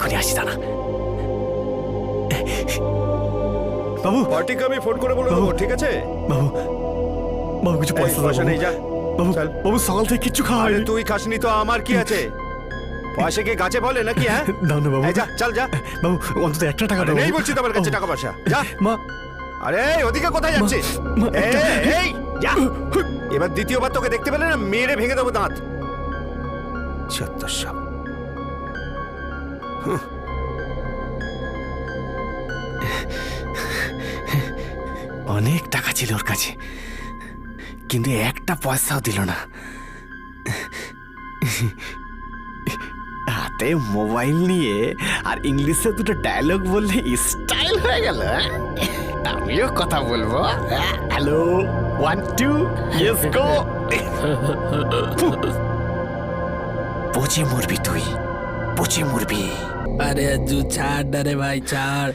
এক্ষুনি আসি দাঁড়া। বাবু, পার্টিকে আমি ফোন করে বলে দেবো, ঠিক আছে? বাবু, বাবু কিছু এই, পয়সা পয়সা দাও নেই, যা। বাবু। চল। বাবু সকাল থেকে কিচ্ছু খাওয়া আরে হয়নি। তুই খাসনি তো আমার কি আছে? পয়সা কি গাছে বলে নাকি? হ্যাঁ, দাও না বাবু। এই যা, চল যা। বাবু অন্তত একটা টাকা আরে দাও। নেই বাবু। বলছি তো আমার কাছে বাবু, টাকা পয়সা, যা। মা, আরে ওদিকে কোথায় যাচ্ছিস? মা, এই যা। এবার দ্বিতীয়বার তোকে দেখতে পেলে না মেরে ভেঙে দেবো দাঁত। সব অনেক টাকা ছিল ওর কাছে, কিন্তু একটা পয়সাও দিল না। হাতে মোবাইল নিয়ে আর ইংলিশে দুটো ডায়লগ বললে স্টাইল হয়ে গেল। আমিও কথা বলবো। Hello, 1 2 yes go. পচে মরবি তুই, পচে মরবি। अरे अज्जू छाड़ डरे भाई छाड़।